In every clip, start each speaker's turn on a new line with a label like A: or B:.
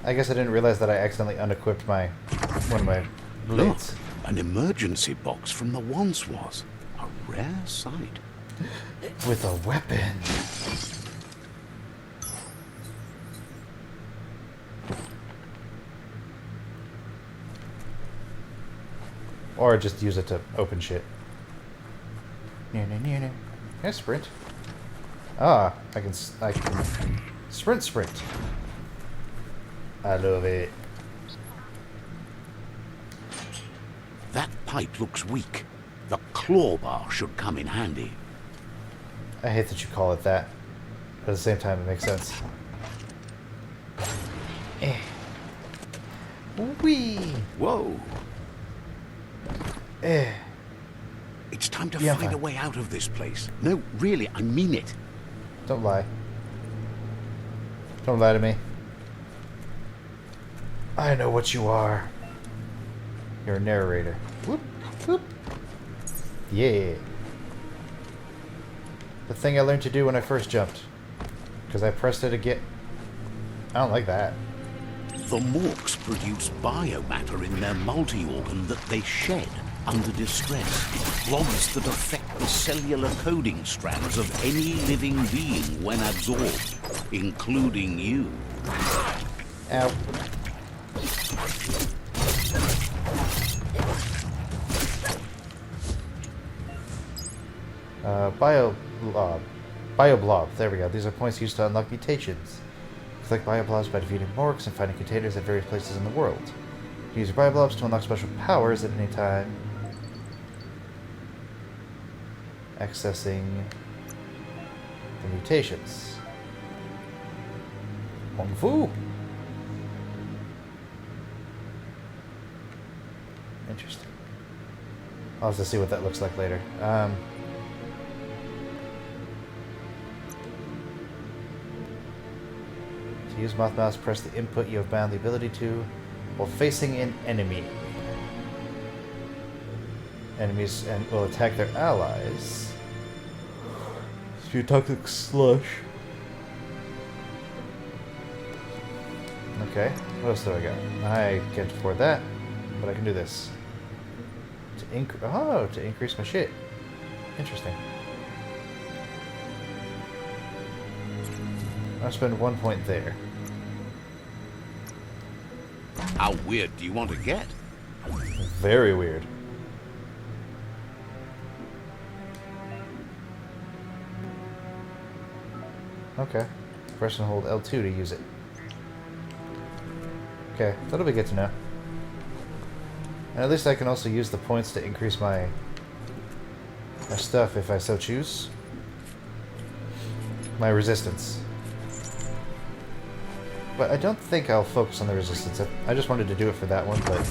A: I guess I didn't realize that I accidentally unequipped my one of my
B: Look,
A: blades.
B: an emergency box from the once was. A rare sight.
A: With a weapon. Or just use it to open shit. Can I sprint? Ah, I can sprint. I love it.
B: That pipe looks weak. The claw bar should come in handy.
A: I hate that you call it that, but at the same time it makes sense. Whee!
B: Whoa!
A: Eh.
B: It's time to
A: Yeah,
B: find
A: fine.
B: a way out of this place. No, really, I mean it.
A: Don't lie. Don't lie to me. I know what you are. You're a narrator. Whoop, whoop. Yeah. The thing I learned to do when I first jumped. Because I pressed it again. I don't like that.
B: The Morks produce biomatter in their multi-organ that they shed under distress. Blobs that affect the cellular coding strands of any living being when absorbed, including you.
A: Ow. Bioblob. There we go. These are points used to unlock mutations. Collect bioblobs by defeating Morks and finding containers at various places in the world. You can use your bioblobs to unlock special powers at any time. Accessing the mutations. Kung Fu! Interesting. I'll have to see what that looks like later. To use Moth Mouse, press the input you have bound the ability to while facing an enemy. Enemies and will attack their allies. Spew toxic slush. Okay, what else do I got? I can't afford that, but I can do this. To increase my shit. Interesting. I'll spend 1 point there.
B: How weird do you want to get?
A: Very weird. Okay. Press and hold L2 to use it. Okay, that'll be good to know. And at least I can also use the points to increase my stuff if I so choose. My resistance. But I don't think I'll focus on the resistance. I just wanted to do it for that one, but...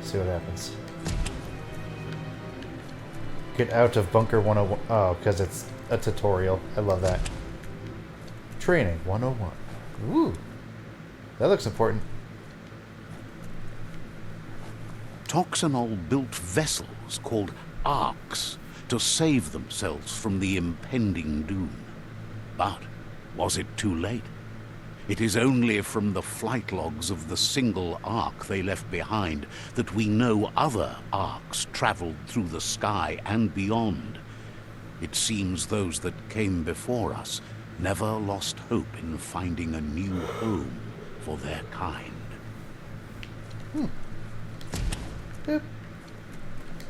A: see what happens. Get out of Bunker 101. Oh, because it's a tutorial. I love that. Training 101. Woo! That looks important.
B: Toxanol built vessels called arks to save themselves from the impending doom. But was it too late? It is only from the flight logs of the single ark they left behind that we know other arks traveled through the sky and beyond. It seems those that came before us never lost hope in finding a new home for their kind.
A: Yep.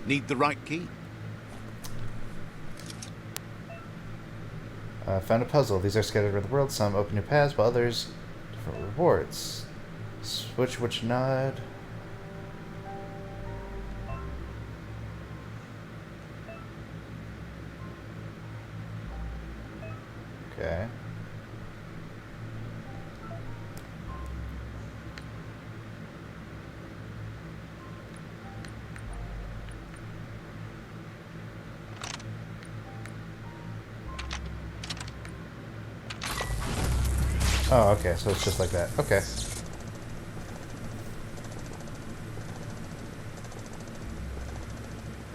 B: Need the right key?
A: Found a puzzle. These are scattered around the world. Some open new paths, while others different rewards. Switch which nod. Okay. Oh, okay, so it's just like that. Okay.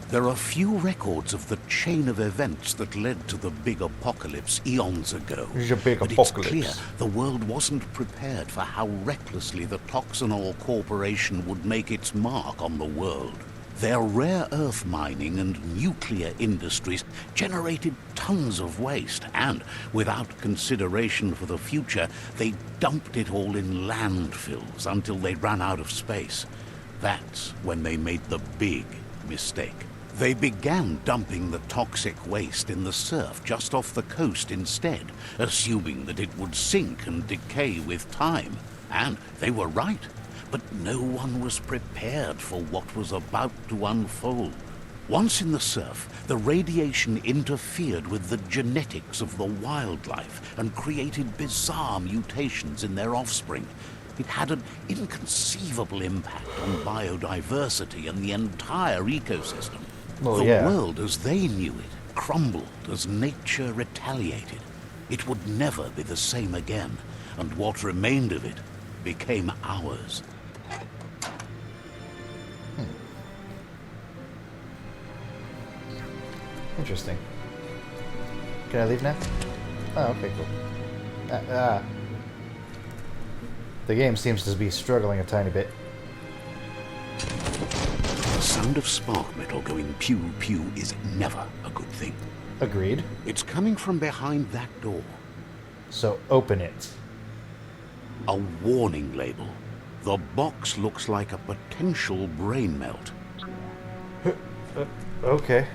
B: There are few records of the chain of events that led to the big apocalypse eons ago.
A: The big
B: but
A: apocalypse.
B: It's clear the world wasn't prepared for how recklessly the Toxanol Corporation would make its mark on the world. Their rare earth mining and nuclear industries generated tons of waste, and without consideration for the future, they dumped it all in landfills until they ran out of space. That's when they made the big mistake. They began dumping the toxic waste in the surf just off the coast instead, assuming that it would sink and decay with time. And they were right. But no one was prepared for what was about to unfold. Once in the surf, the radiation interfered with the genetics of the wildlife and created bizarre mutations in their offspring. It had an inconceivable impact on biodiversity and the entire ecosystem.
A: Well,
B: the
A: yeah.
B: world as they knew it crumbled as nature retaliated. It would never be the same again, and what remained of it became ours.
A: Interesting. Can I leave now? Oh, okay, cool. The game seems to be struggling a tiny bit.
B: The sound of spark metal going pew-pew is never a good thing.
A: Agreed.
B: It's coming from behind that door.
A: So open it.
B: A warning label. The box looks like a potential brain melt.
A: Okay.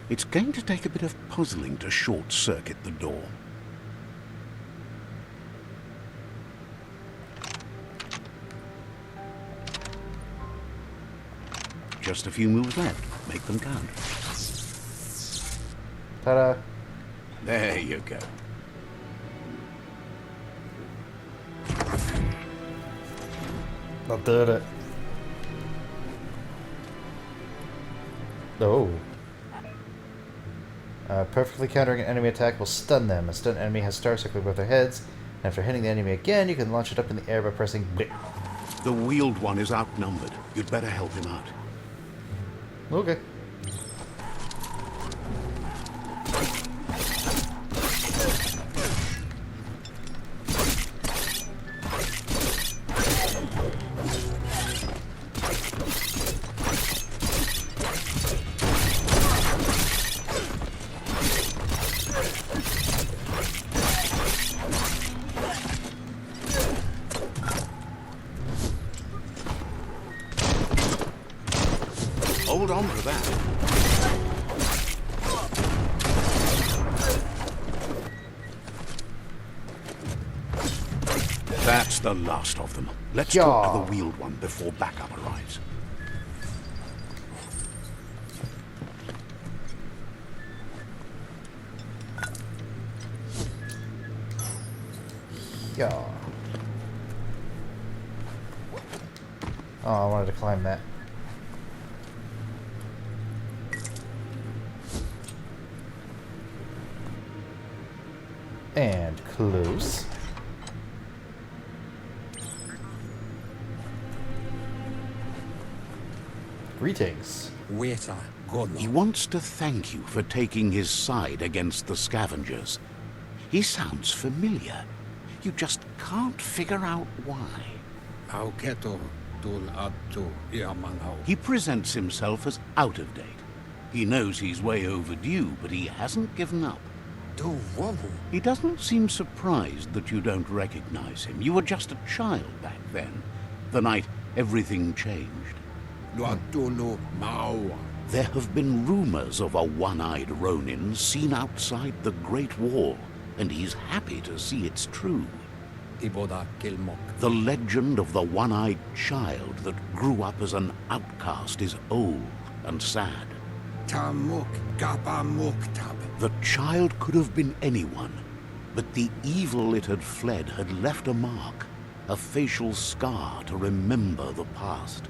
B: It's going to take a bit of puzzling to short-circuit the door. Just a few moves left. Make them count.
A: Ta-da.
B: There you go.
A: I did it. Oh. Perfectly countering an enemy attack will stun them. A stunned enemy has star circling above their heads. And after hitting the enemy again, you can launch it up in the air by pressing B.
B: The wheeled one is outnumbered. You'd better help him out.
A: Okay.
B: Hold on to that. That's the last of them. Let's talk to the wheeled one before backup arrives.
A: Yeah. Oh, I wanted to climb that. And close. Greetings.
C: Waiter,
B: He wants to thank you for taking his side against the scavengers. He sounds familiar. You just can't figure out why.
C: Auketo tul attu iamangau.
B: He presents himself as out of date. He knows he's way overdue, but he hasn't given up.
C: Tu wavu.
B: He doesn't seem surprised that you don't recognize him. You were just a child back then, the night everything changed.
C: Luatulu maua.
B: There have been rumors of a one-eyed Ronin seen outside the Great Wall, and he's happy to see it's true.
C: Iboda kilmok.
B: The legend of the one-eyed child that grew up as an outcast is old and sad.
C: Tamuk kapamuktab.
B: The child could have been anyone, but the evil it had fled had left a mark, a facial scar to remember the past.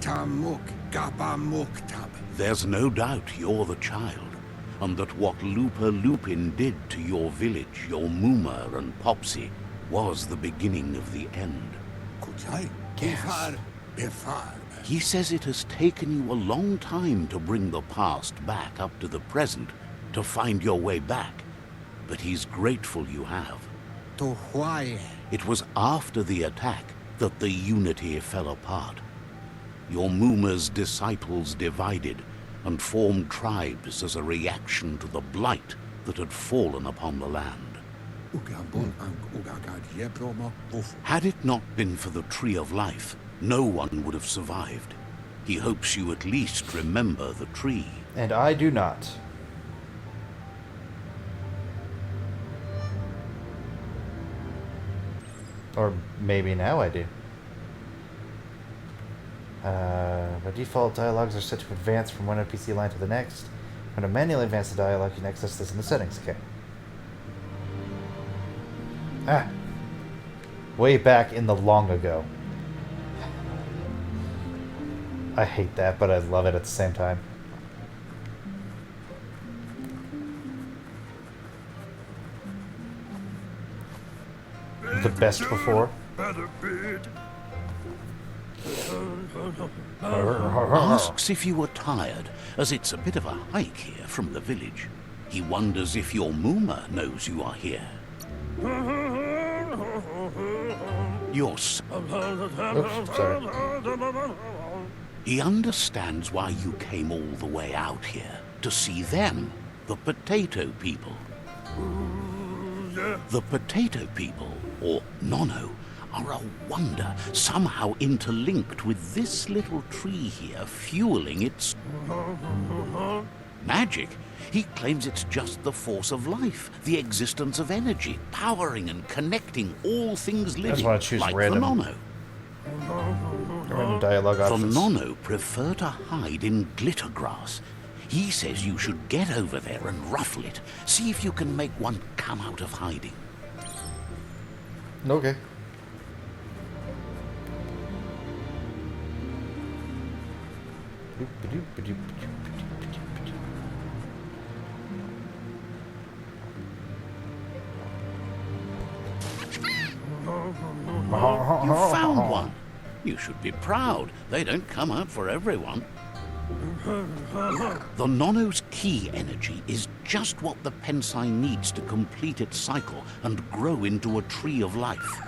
C: Tamuk kapamuktab.
B: There's no doubt you're the child, and that what Lupa Lupin did to your village, your Muma and Popsy, was the beginning of the end.
C: Kuchai.
B: Yes.
C: Bifar. Bifar.
B: He says it has taken you a long time to bring the past back up to the present, to find your way back. But he's grateful you have.
C: To why?
B: It was after the attack that the unity fell apart. Your Muma's disciples divided and formed tribes as a reaction to the blight that had fallen upon the land. Had it not been for the Tree of Life, no one would have survived. He hopes you at least remember the tree.
A: And I do not. Or maybe now I do. By default, dialogues are set to advance from one NPC line to the next. When to manually advance the dialogue, you can access this in the settings. Okay. Ah. Way back in the long ago. I hate that, but I love it at the same time. The best before.
B: Asks if you were tired, as it's a bit of a hike here from the village. He wonders if your Muma knows you are here.
A: Oops, sorry.
B: He understands why you came all the way out here, to see them, the potato people. The potato people, or Nono, are a wonder, somehow interlinked with this little tree here, fueling its magic. He claims it's just the force of life, the existence of energy, powering and connecting all things living,
A: wanna choose
B: like
A: random.
B: the Nono.
A: Random dialogue
B: The
A: options.
B: Nono prefer to hide in glitter grass. He says you should get over there and ruffle it. See if you can make one come out of hiding.
A: Okay.
B: You found one. You should be proud. They don't come out for everyone. The Nono's key energy is just what the Pensai needs to complete its cycle and grow into a tree of life.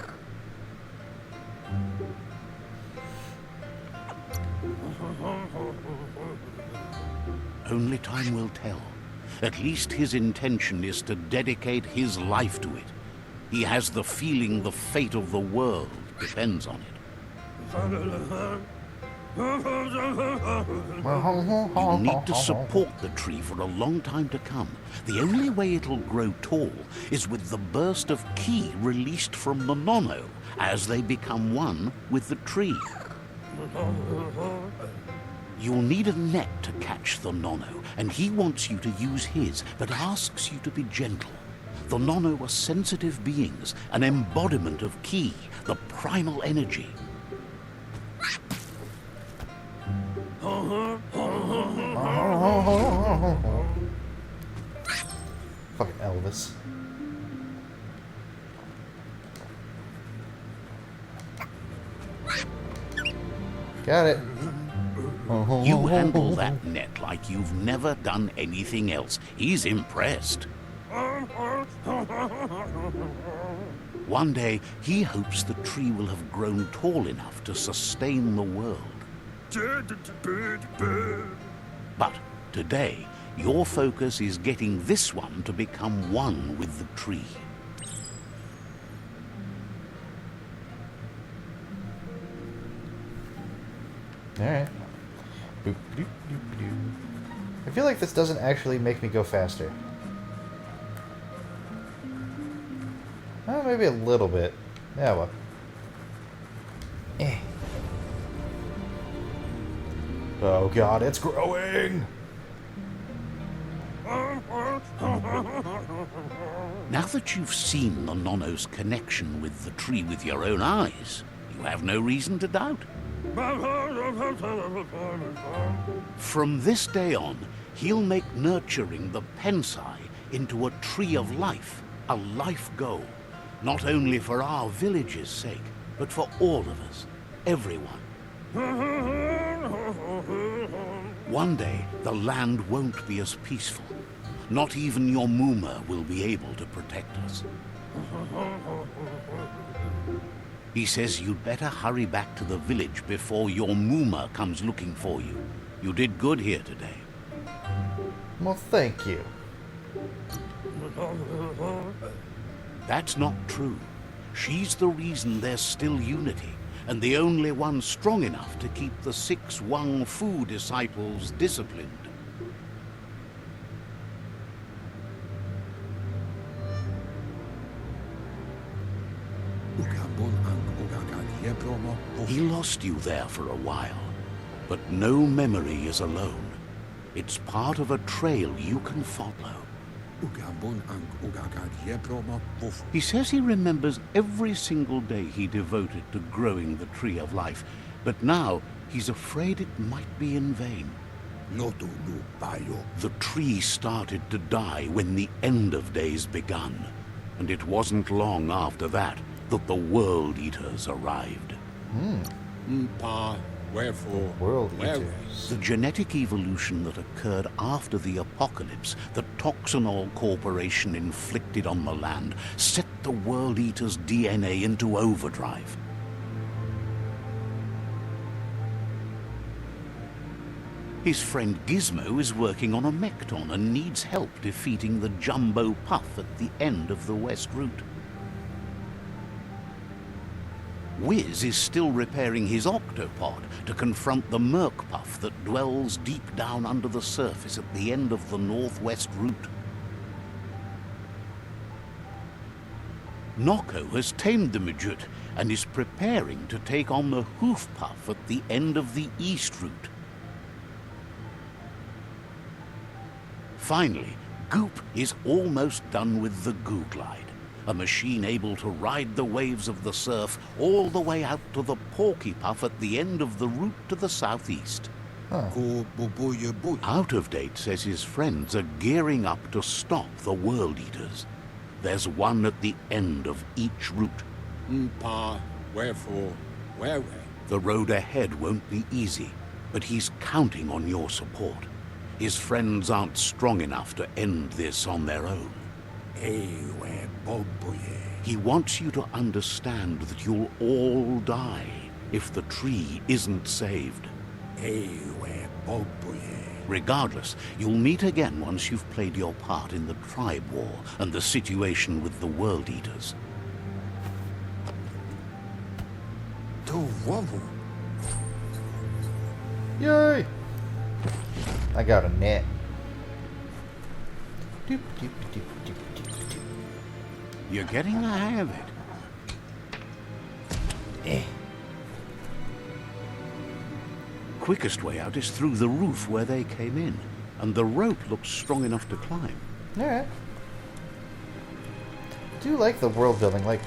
B: Only time will tell. At least his intention is to dedicate his life to it. He has the feeling the fate of the world depends on it. You'll need to support the tree for a long time to come. The only way it'll grow tall is with the burst of ki released from the Nono as they become one with the tree. You'll need a net to catch the Nono, and he wants you to use his, but asks you to be gentle. The Nono are sensitive beings, an embodiment of ki, the primal energy.
A: Fucking Elvis. Got it.
B: You handle that net like you've never done anything else. He's impressed. One day, he hopes the tree will have grown tall enough to sustain the world. But today, your focus is getting this one to become one with the tree.
A: Alright. I feel like this doesn't actually make me go faster. Oh, maybe a little bit. Yeah, well. Oh god, it's growing!
B: Now that you've seen the Nono's connection with the tree with your own eyes, you have no reason to doubt. From this day on, he'll make nurturing the Pensai into a tree of life, a life goal. Not only for our village's sake, but for all of us, everyone. One day, the land won't be as peaceful. Not even your Muma will be able to protect us. He says you'd better hurry back to the village before your Muma comes looking for you. You did good here today.
A: Well, thank you.
B: That's not true. She's the reason there's still unity, and the only one strong enough to keep the 6 Wang Fu disciples disciplined. He lost you there for a while, but no memory is alone. It's part of a trail you can follow. He says he remembers every single day he devoted to growing the Tree of Life, but now he's afraid it might be in vain. The tree started to die when the end of days begun, and it wasn't long after that the World Eaters arrived.
C: Wherefore?
A: World
C: Where?
A: Eaters.
B: The genetic evolution that occurred after the apocalypse that Toxanol Corporation inflicted on the land set the World Eaters' DNA into overdrive. His friend Gizmo is working on a Mekton and needs help defeating the Jumbo Puff at the end of the West Route. Wiz is still repairing his octopod to confront the Merc-Puff that dwells deep down under the surface at the end of the Northwest Route. Nocco has tamed the midget and is preparing to take on the Hoof-Puff at the end of the East Route. Finally, Goop is almost done with the Goo Glide, a machine able to ride the waves of the surf all the way out to the Porky Puff at the end of the route to the southeast. Out of Date says his friends are gearing up to stop the World Eaters. There's one at the end of each route.
C: Wherefore? Where?
B: The road ahead won't be easy, but he's counting on your support. His friends aren't strong enough to end this on their own. He wants you to understand that you'll all die if the tree isn't saved. Regardless, you'll meet again once you've played your part in the tribe war and the situation with the World Eaters.
A: Yay! I got a net. Doop, doop, doop, doop, doop, doop.
B: You're getting the hang of it. Quickest way out is through the roof where they came in, and the rope looks strong enough to climb.
A: Alright. I do like the world building, like,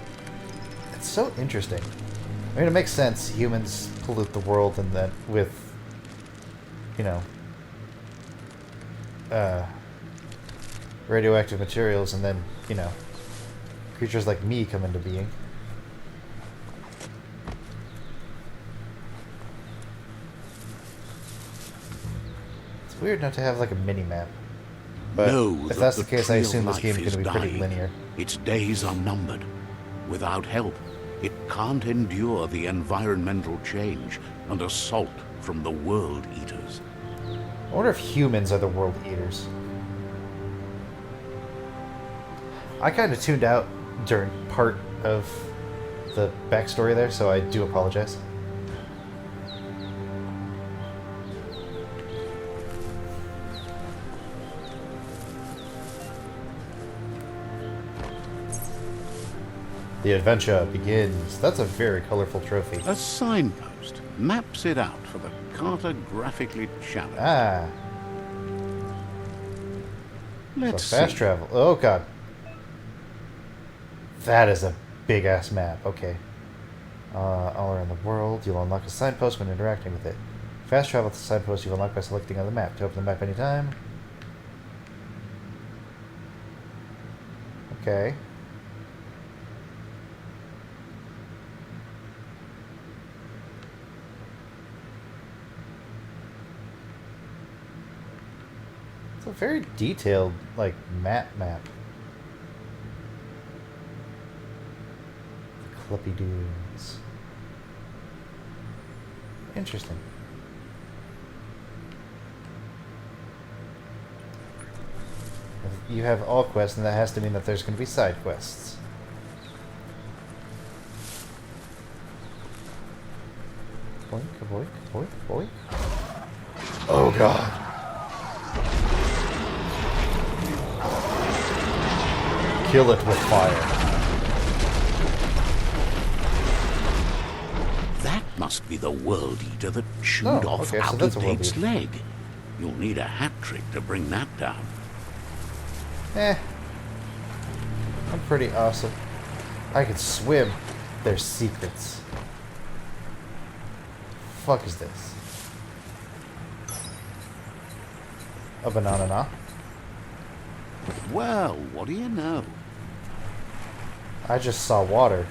A: it's so interesting. I mean, it makes sense. Humans pollute the world and then with, you know, radioactive materials, and then, you know, creatures like me come into being. It's weird not to have like a mini map. But
B: Know
A: if
B: that
A: that's the
B: the
A: case, I
B: tree of
A: assume this
B: life
A: game is going
B: is
A: to be pretty
B: dying.
A: linear.
B: Its days are numbered. Without help, it can't endure the environmental change and assault from the World Eaters.
A: I wonder if humans are the world eaters. I kind of tuned out during part of the backstory there, so I do apologize. The adventure begins. That's a very colorful trophy.
B: A signpost maps it out for the cartographically challenged.
A: Ah,
B: Let's
A: so fast
B: see.
A: travel. Oh god. That is a big ass map. Okay. All around the world, you'll unlock a signpost when interacting with it. Fast travel to the signpost you'll unlock by selecting on the map. To open the map anytime. Okay. a very detailed, like, map. The Cluppy Dunes. Interesting. You have all quests, and that has to mean that there's going to be side quests. Boink, boink, boink, boink. Oh god. Kill it with fire.
B: That must be the World Eater that chewed off
A: okay, so
B: Out
A: that's
B: of
A: a World
B: Date's
A: Eater.
B: leg. You'll need a hat trick to bring that down.
A: I'm pretty awesome. I can swim. There's secrets. Fuck is this? A banana?
B: Well, what do you know?
A: I just saw water.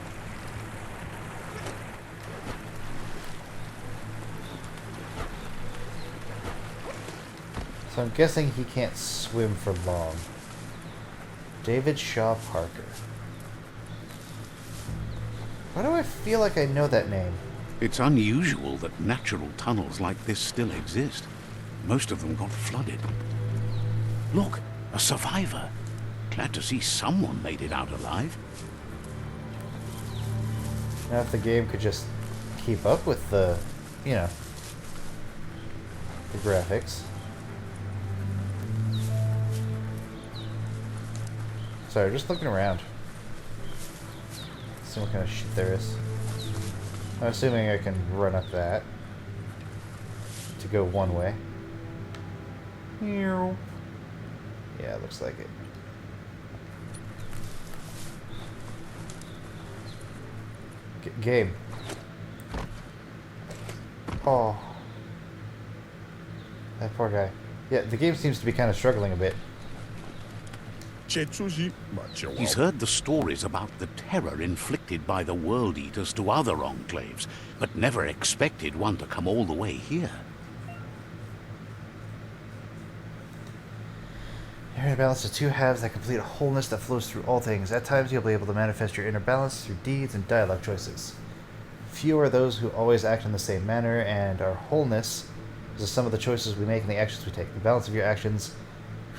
A: So I'm guessing he can't swim for long. David Shaw Parker. Why do I feel like I know that name?
B: It's unusual that natural tunnels like this still exist. Most of them got flooded. Look, a survivor. Glad to see someone made it out alive.
A: Now if the game could just keep up with the, you know, the graphics. Sorry, just looking around. See what kind of shit there is. I'm assuming I can run up that to go one way. Yeah, looks like it. Game. Oh. That poor guy. Yeah, the game seems to be kind of struggling a bit.
B: He's heard the stories about the terror inflicted by the World Eaters to other enclaves, but never expected one to come all the way here.
A: Your inner balance is two halves that complete a wholeness that flows through all things. At times, you'll be able to manifest your inner balance through deeds and dialogue choices. Few are those who always act in the same manner, and our wholeness is the sum of the choices we make and the actions we take. The balance of your actions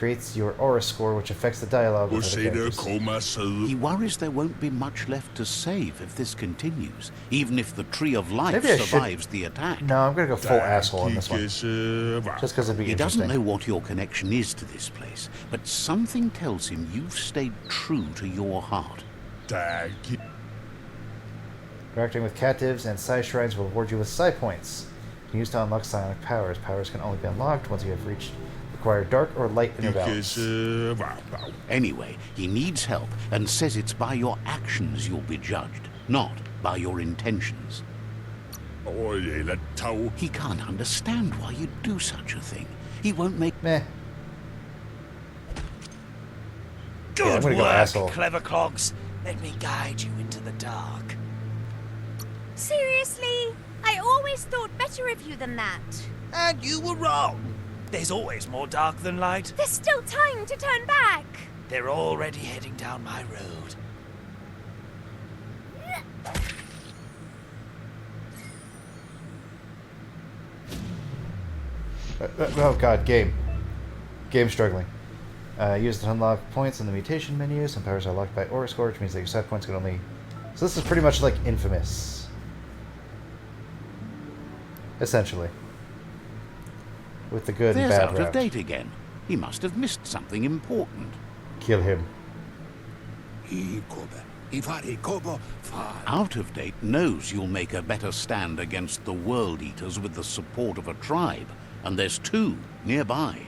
A: creates your aura score, which affects the dialogue of the characters.
B: He worries there won't be much left to save if this continues, even if the Tree of Life
A: Maybe I should-
B: survives the attack.
A: No, I'm gonna go full asshole on this one. Just because it'd be
B: He
A: interesting.
B: doesn't know what your connection is to this place, but something tells him you've stayed true to your heart.
A: Interacting with captives and psi shrines will reward you with psi points. You can use to unlock psionic powers. Powers can only be unlocked once you have reached require dark or light inner balance.
B: Anyway, he needs help and says it's by your actions you'll be judged, not by your intentions. He can't understand why you'd do such a thing. He won't make...
A: Meh.
D: Good
A: Yeah, I'm gonna
D: work,
A: go asshole.
D: clever clogs. Let me guide you into the dark.
E: Seriously? I always thought better of you than that.
D: And you were wrong. There's always more dark than light.
E: There's still time to turn back.
D: They're already heading down my road.
A: Oh god, game. Game struggling. Use to unlock points in the mutation menu. Some powers are locked by aura score, which means that your side points can only... So this is pretty much like Infamous. Essentially. With the good and
B: There's
A: bad
B: Out
A: route.
B: of Date again. He must have missed something important.
A: Kill him.
B: Out of Date knows you'll make a better stand against the World Eaters with the support of a tribe, and there's two nearby.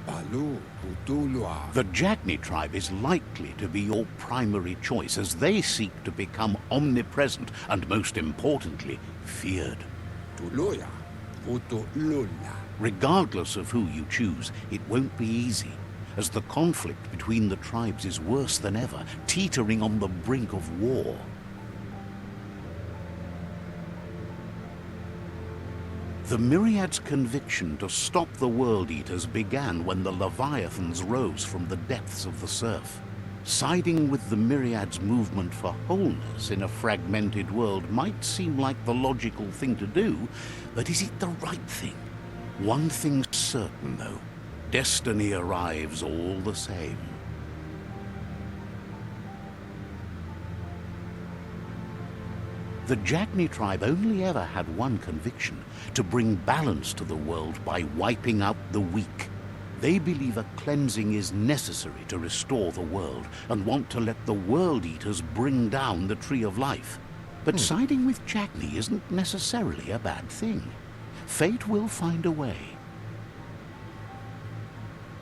B: The Jagni tribe is likely to be your primary choice as they seek to become omnipresent and, most importantly, feared. Regardless of who you choose, it won't be easy, as the conflict between the tribes is worse than ever, teetering on the brink of war. The Myriad's conviction to stop the World Eaters began when the Leviathans rose from the depths of the surf. Siding with the Myriad's movement for wholeness in a fragmented world might seem like the logical thing to do, but is it the right thing? One thing's certain, though. Destiny arrives all the same. The Jagni tribe only ever had one conviction: to bring balance to the world by wiping out the weak. They believe a cleansing is necessary to restore the world, and want to let the World Eaters bring down the Tree of Life. But siding with Jagni isn't necessarily a bad thing. Fate will find a way.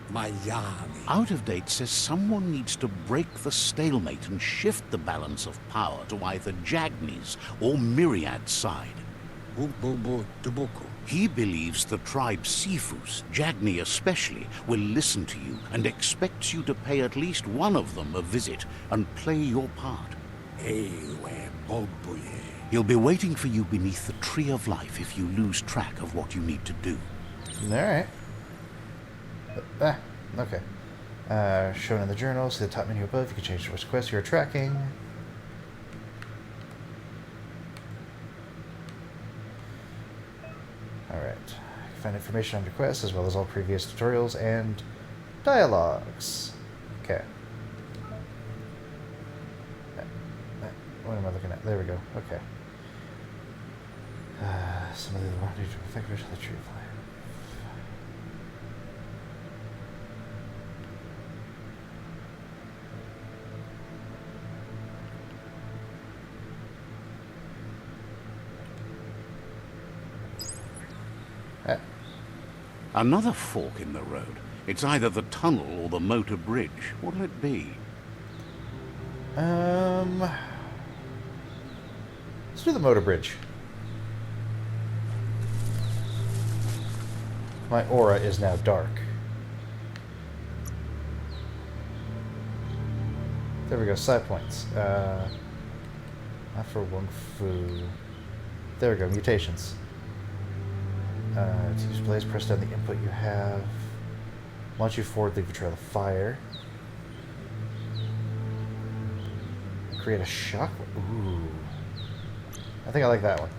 C: Miami.
B: Out of Date says someone needs to break the stalemate and shift the balance of power to either Jagni's or Myriad's side.
C: Bubu Dubuku.
B: He believes the tribe Sifus, Jagni especially, will listen to you and expects you to pay at least one of them a visit and play your part.
C: Ewe Bobuye.
B: He'll be waiting for you beneath the Tree of Life if you lose track of what you need to do.
A: Alright. Okay. Shown in the journal, see the top menu above. You can change which quest you're tracking. Alright. You can find information on your quest as well as all previous tutorials and dialogues. Okay. What am I looking at? There we go. Okay. Some of the factors of the tree of life.
B: Another fork in the road. It's either the tunnel or the motor bridge. What'll it be?
A: Let's do the motor bridge. My aura is now dark. There we go, side points. Not for Wung Fu. There we go, mutations. To use blaze, press down the input you have. Launch you forward, leave a trail of fire. Create a shock. Ooh. I think I like that one.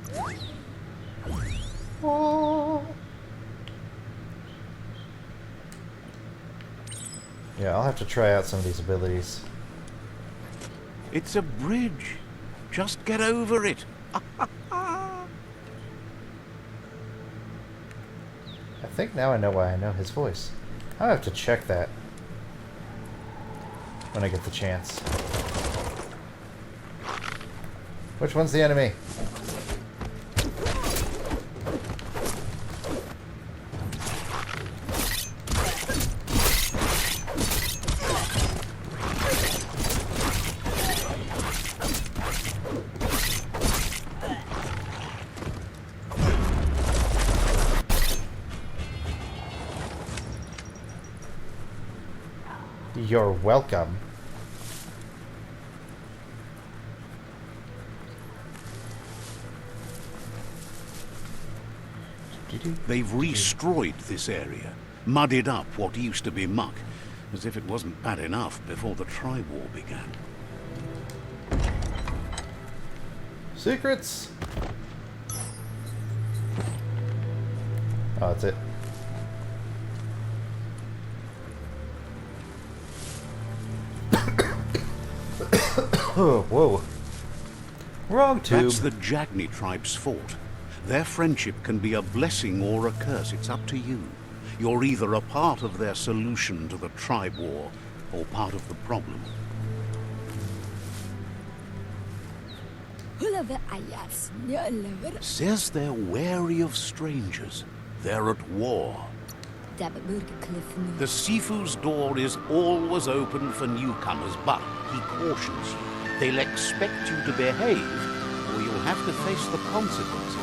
A: Oh. Yeah, I'll have to try out some of these abilities.
B: It's a bridge. Just get over it.
A: I think now I know why I know his voice. I'll have to check that when I get the chance. Which one's the enemy? You're welcome.
B: They've destroyed this area, muddied up what used to be muck, as if it wasn't bad enough before the tribe war began.
A: Secrets! Oh, that's it. Oh, whoa. Wrong tube.
B: That's the Jagni tribe's fault. Their friendship can be a blessing or a curse. It's up to you. You're either a part of their solution to the tribe war or part of the problem. Says they're wary of strangers. They're at war. The Sifu's door is always open for newcomers, but he cautions you. They'll expect you to behave, or you'll have to face the consequences.